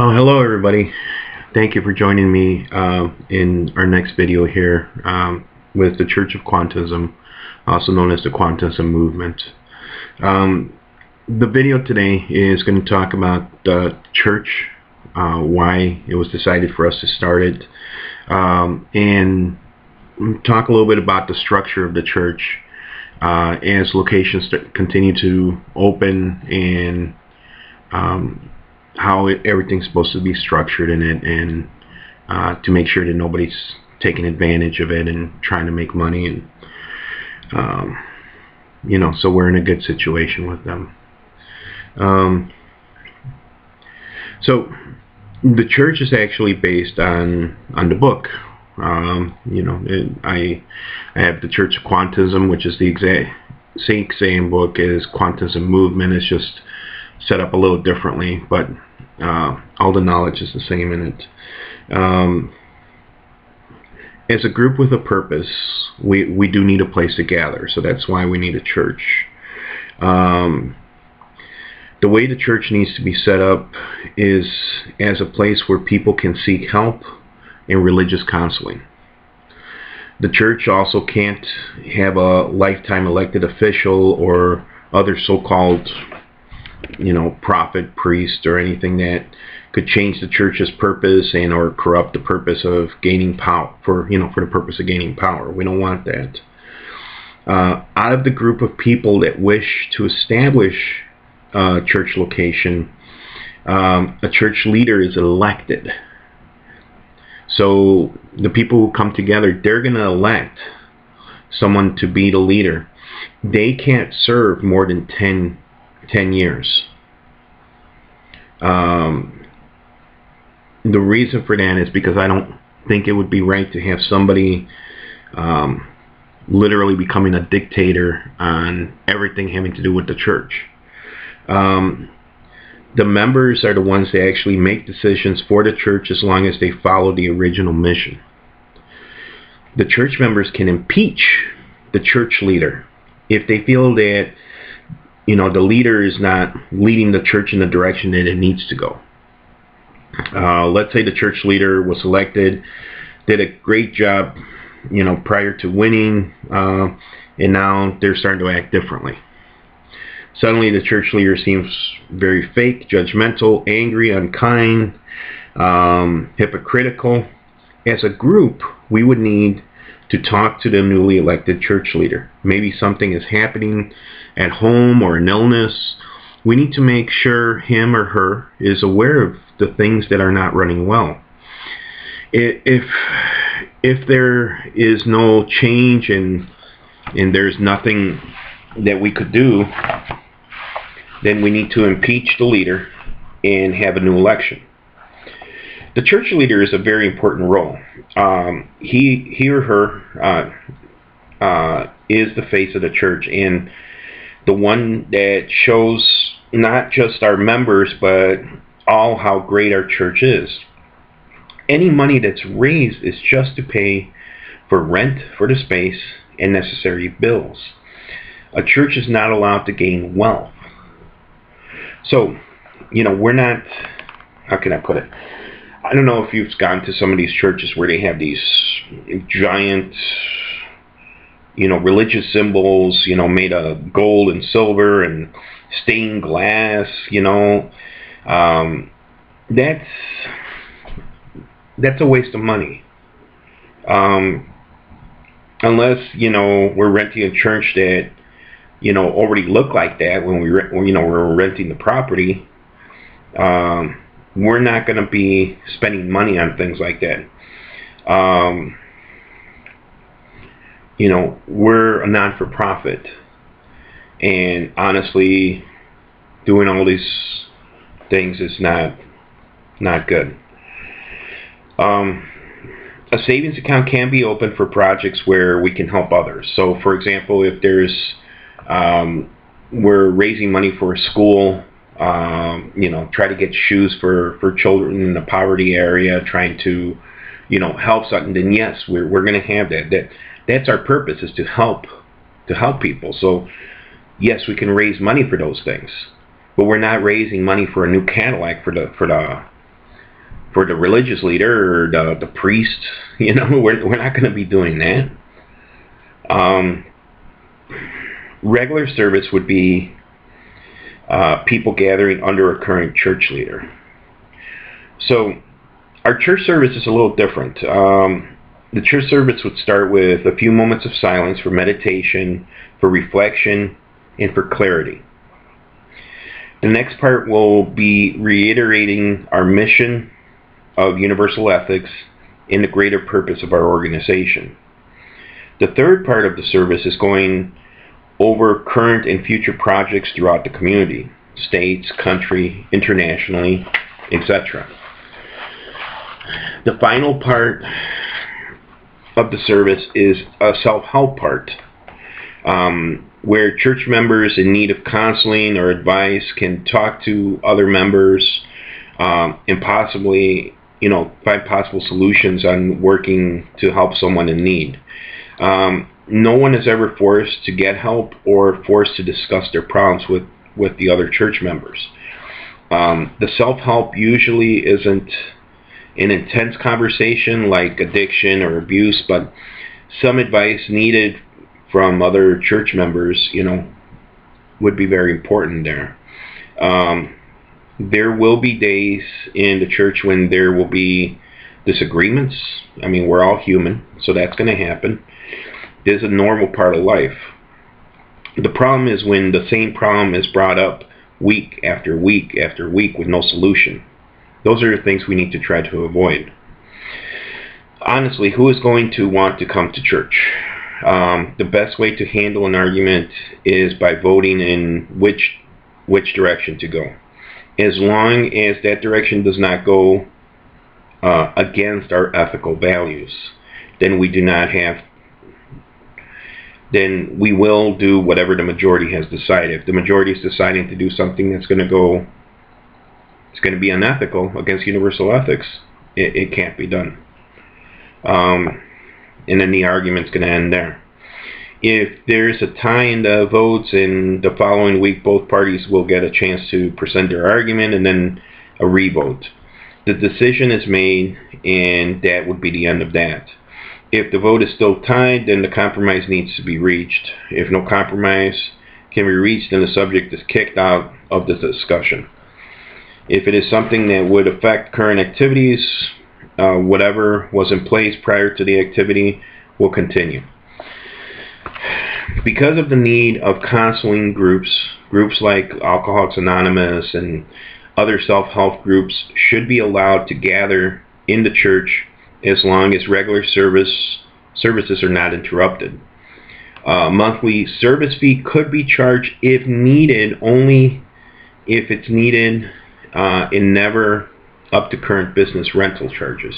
Hello everybody. Thank you for joining me in our next video here with the Church of Quantism, also known as the Quantism movement. The video today is going to talk about the church, why it was decided for us to start it, and talk a little bit about the structure of the church as locations continue to open, and how everything's supposed to be structured in it, and to make sure that nobody's taking advantage of it and trying to make money, and so we're in a good situation with them. So the church is actually based on the book. I have the Church of Quantism, which is the same book as Quantism movement. It's just set up a little differently, but all the knowledge is the same in it. As a group with a purpose, we do need a place to gather, so that's why we need a church. The way the church needs to be set up is as a place where people can seek help and religious counseling. The church also can't have a lifetime elected official or other so-called prophet, priest, or anything that could change the church's purpose and or corrupt the purpose of gaining power for the purpose of gaining power. We don't want that. Out of the group of people that wish to establish a church location, a church leader is elected. So the people who come together, they're going to elect someone to be the leader. They can't serve more than 10 years. The reason for that is because I don't think it would be right to have somebody literally becoming a dictator on everything having to do with the church. The members are the ones that actually make decisions for the church as long as they follow the original mission. The church members can impeach the church leader if they feel that the leader is not leading the church in the direction that it needs to go. Let's say the church leader was elected, did a great job, prior to winning, and now they're starting to act differently. Suddenly the church leader seems very fake, judgmental, angry, unkind, hypocritical. As a group, we would need to talk to the newly elected church leader. Maybe something is happening at home or an illness. We need to make sure him or her is aware of the things that are not running well. If there is no change and there's nothing that we could do, then we need to impeach the leader and have a new election. The church leader is a very important role. He or her is the face of the church, and the one that shows not just our members, but all how great our church is. Any money that's raised is just to pay for rent for the space and necessary bills. A church is not allowed to gain wealth. So, we're not, how can I put it? I don't know if you've gone to some of these churches where they have these giant, religious symbols, made of gold and silver and stained glass, that's a waste of money. Unless, we're renting a church that, already look like that when we're renting the property, we're not going to be spending money on things like that. We're a non-for-profit, and honestly, doing all these things is not good. A savings account can be opened for projects where we can help others. So, for example, if there's we're raising money for a school, try to get shoes for children in the poverty area, trying to, help something, then yes, we're going to have that. That's our purpose, is to help people. So, yes, we can raise money for those things, but we're not raising money for a new Cadillac for the for the religious leader or the priest. We're not going to be doing that. Regular service would be people gathering under a current church leader. So our church service is a little different. The church service would start with a few moments of silence for meditation, for reflection, and for clarity. The next part will be reiterating our mission of universal ethics and the greater purpose of our organization. The third part of the service is going over current and future projects throughout the community, states, country, internationally, etc. The final part of the service is a self-help part, where church members in need of counseling or advice can talk to other members and possibly, find possible solutions on working to help someone in need. No one is ever forced to get help or forced to discuss their problems with the other church members. The self-help usually isn't an intense conversation like addiction or abuse, but some advice needed from other church members, would be very important there. There will be days in the church when there will be disagreements. We're all human, so that's going to happen. It's a normal part of life. The problem is when the same problem is brought up week after week after week with no solution. Those are the things we need to try to avoid. Honestly, who is going to want to come to church? The best way to handle an argument is by voting in which direction to go. As long as that direction does not go against our ethical values, then we will do whatever the majority has decided. If the majority is deciding to do something that's going to be unethical against universal ethics, it can't be done. And then the argument's going to end there. If there's a tie in the votes and the following week both parties will get a chance to present their argument and then a revote. The decision is made and that would be the end of that. If the vote is still tied, then the compromise needs to be reached. If no compromise can be reached, then the subject is kicked out of the discussion. If it is something that would affect current activities, whatever was in place prior to the activity will continue. Because of the need of counseling groups like Alcoholics Anonymous and other self-help groups should be allowed to gather in the church as long as regular services are not interrupted. Monthly service fee could be charged if needed, only if it's needed, and never up to current business rental charges.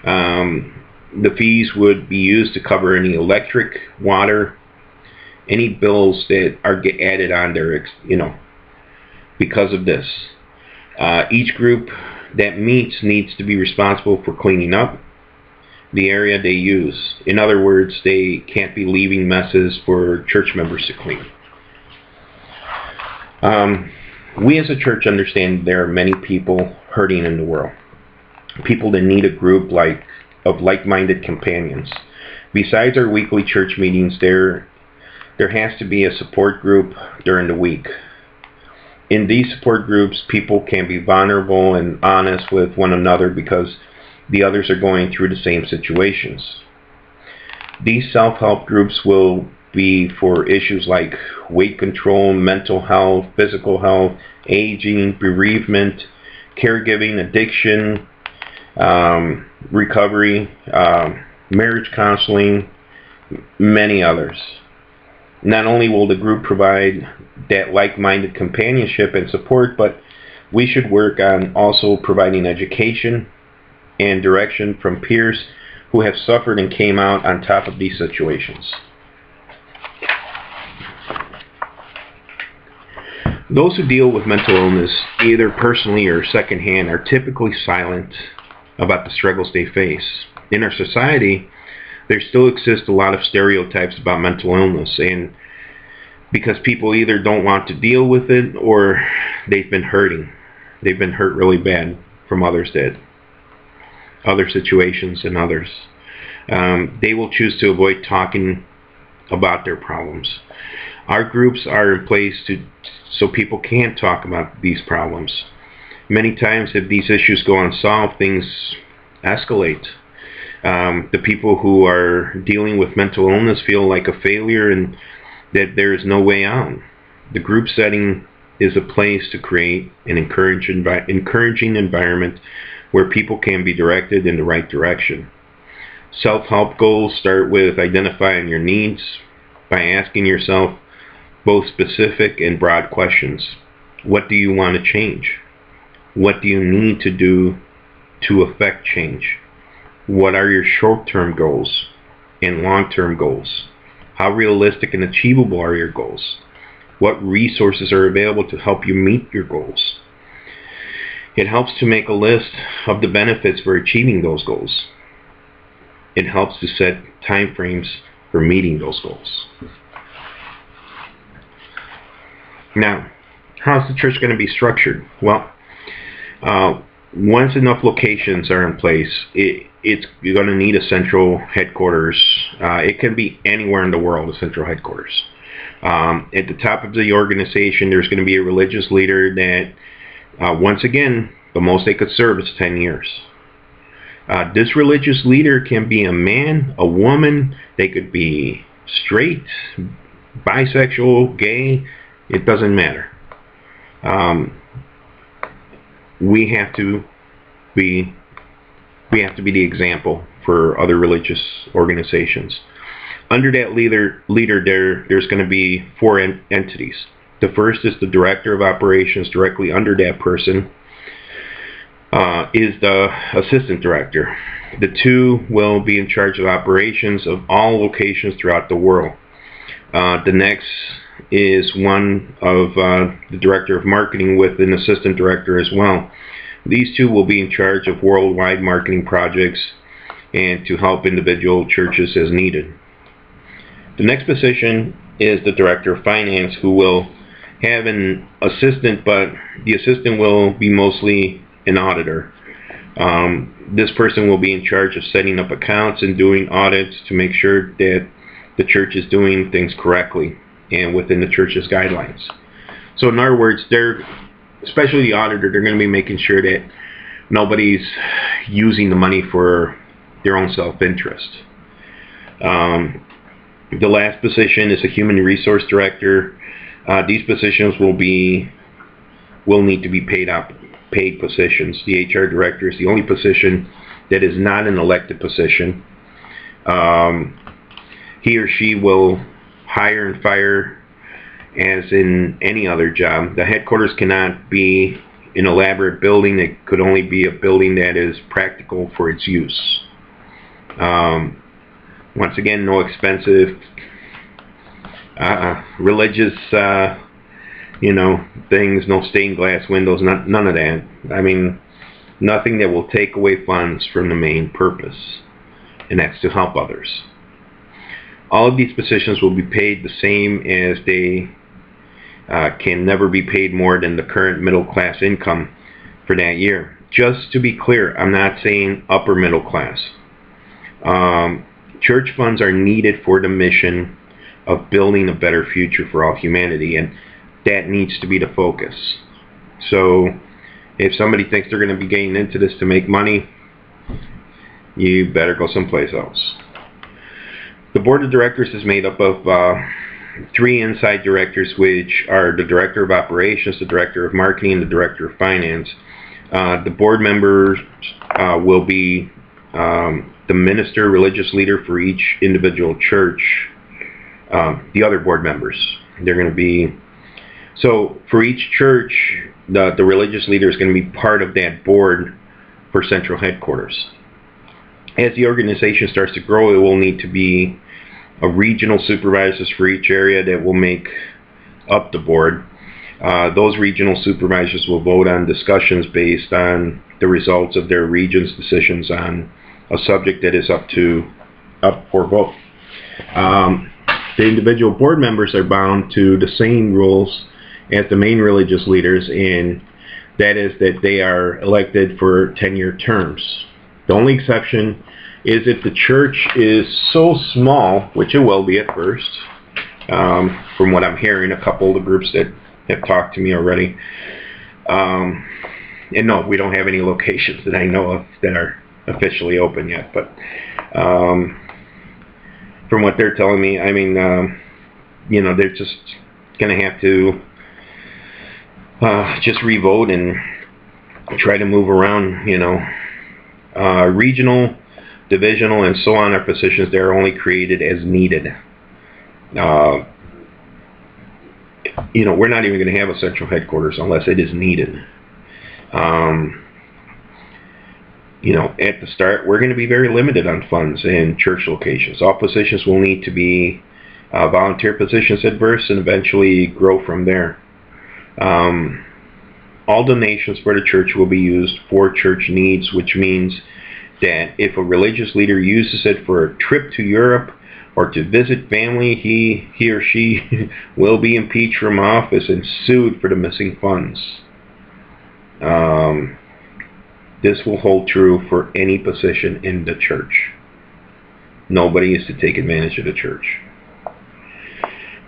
The fees would be used to cover any electric, water, any bills that are added on there, because of this. Each group that meets needs to be responsible for cleaning up the area they use. In other words, they can't be leaving messes for church members to clean. We as a church understand there are many people hurting in the world. People that need a group of like-minded companions. Besides our weekly church meetings, there has to be a support group during the week. In these support groups, people can be vulnerable and honest with one another because the others are going through the same situations. These self-help groups will be for issues like weight control, mental health, physical health, aging, bereavement, caregiving, addiction, recovery, marriage counseling, many others. Not only will the group provide that like-minded companionship and support, but we should work on also providing education and direction from peers who have suffered and came out on top of these situations. Those who deal with mental illness, either personally or secondhand, are typically silent about the struggles they face. In our society, there still exist a lot of stereotypes about mental illness, and because people either don't want to deal with it or they've been hurting. They've been hurt really bad from others that other situations than others. They will choose to avoid talking about their problems. Our groups are in place so people can talk about these problems. Many times, if these issues go unsolved, things escalate. The people who are dealing with mental illness feel like a failure and that there is no way out. The group setting is a place to create an encouraging environment where people can be directed in the right direction. Self-help goals start with identifying your needs by asking yourself both specific and broad questions. What do you want to change? What do you need to do to affect change? What are your short-term goals and long-term goals? How realistic and achievable are your goals? What resources are available to help you meet your goals? It helps to make a list of the benefits for achieving those goals. It helps to set timeframes for meeting those goals. Now, how's the church going to be structured? Well, once enough locations are in place, you're going to need a central headquarters. It can be anywhere in the world, a central headquarters. At the top of the organization, there's going to be a religious leader that, once again, the most they could serve is 10 years. This religious leader can be a man, a woman, they could be straight, bisexual, gay, it doesn't matter. We have to be the example for other religious organizations. Under that leader there's going to be four entities. The first is the director of operations. Directly under that person is the assistant director. The two will be in charge of operations of all locations throughout the world. The next is one of the director of marketing with an assistant director as well. These two will be in charge of worldwide marketing projects and to help individual churches as needed. The next position is the director of finance, who will have an assistant, but the assistant will be mostly an auditor. This person will be in charge of setting up accounts and doing audits to make sure that the church is doing things correctly and within the church's guidelines. So in other words, especially the auditor, they're going to be making sure that nobody's using the money for their own self-interest. The last position is a human resource director. These positions will need to be paid positions. The HR director is the only position that is not an elected position. He or she will hire and fire as in any other job. The headquarters cannot be an elaborate building. It could only be a building that is practical for its use. Once again, no expensive religious things, no stained glass windows, none of that. I mean, nothing that will take away funds from the main purpose, and that's to help others. All of these positions will be paid the same, as they can never be paid more than the current middle class income for that year. Just to be clear, I'm not saying upper middle class. Church funds are needed for the mission of building a better future for all humanity, and that needs to be the focus. So if somebody thinks they're going to be getting into this to make money, you better go someplace else. The board of directors is made up of 3 inside directors, which are the director of operations, the director of marketing, and the director of finance. The board members will be the minister, religious leader for each individual church. The other board members, they're going to be, so for each church, the religious leader is going to be part of that board for central headquarters. As the organization starts to grow, it will need to be a regional supervisors for each area that will make up the board. Those regional supervisors will vote on discussions based on the results of their region's decisions on a subject that is up for vote. The individual board members are bound to the same rules as the main religious leaders, and that is that they are elected for 10-year terms. The only exception is if the church is so small, which it will be at first, from what I'm hearing, a couple of the groups that have talked to me already. And no, we don't have any locations that I know of that are officially open yet, but from what they're telling me, I mean, they're just going to have to just revote and try to move around, regional, divisional, and so on are positions that are only created as needed. We're not even going to have a central headquarters unless it is needed. At the start, we're going to be very limited on funds and church locations. All positions will need to be volunteer positions at first and eventually grow from there. All donations for the church will be used for church needs, which means that if a religious leader uses it for a trip to Europe or to visit family, he or she will be impeached from office and sued for the missing funds. This will hold true for any position in the church. Nobody is to take advantage of the church.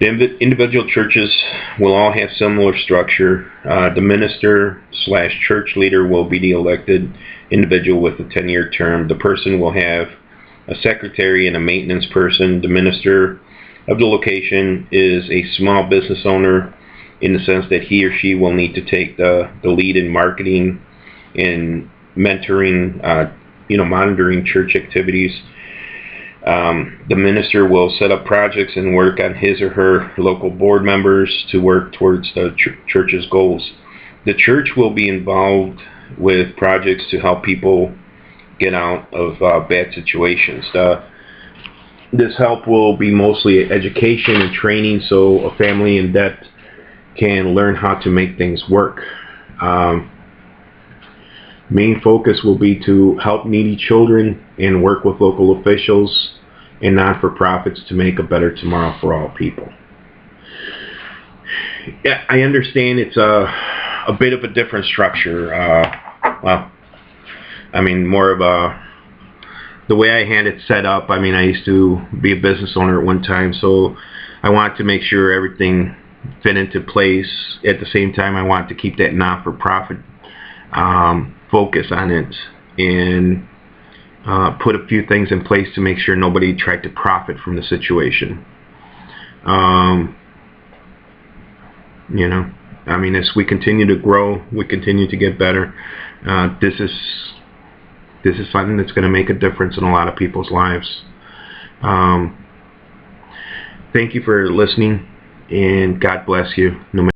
The individual churches will all have similar structure. The minister/church leader will be the elected individual with a 10-year term. The person will have a secretary and a maintenance person. The minister of the location is a small business owner in the sense that he or she will need to take the lead in marketing and mentoring, monitoring church activities. The minister will set up projects and work on his or her local board members to work towards the church's goals. The church will be involved with projects to help people get out of bad situations. This help will be mostly education and training so a family in debt can learn how to make things work. Main focus will be to help needy children and work with local officials and not-for-profits to make a better tomorrow for all people. Yeah, I understand it's a bit of a different structure. More of the way I had it set up. I used to be a business owner at one time, so I wanted to make sure everything fit into place. At the same time, I wanted to keep that not-for-profit focus on it and put a few things in place to make sure nobody tried to profit from the situation. As we continue to grow, we continue to get better. This is something that's going to make a difference in a lot of people's lives. Thank you for listening, and God bless you. No matter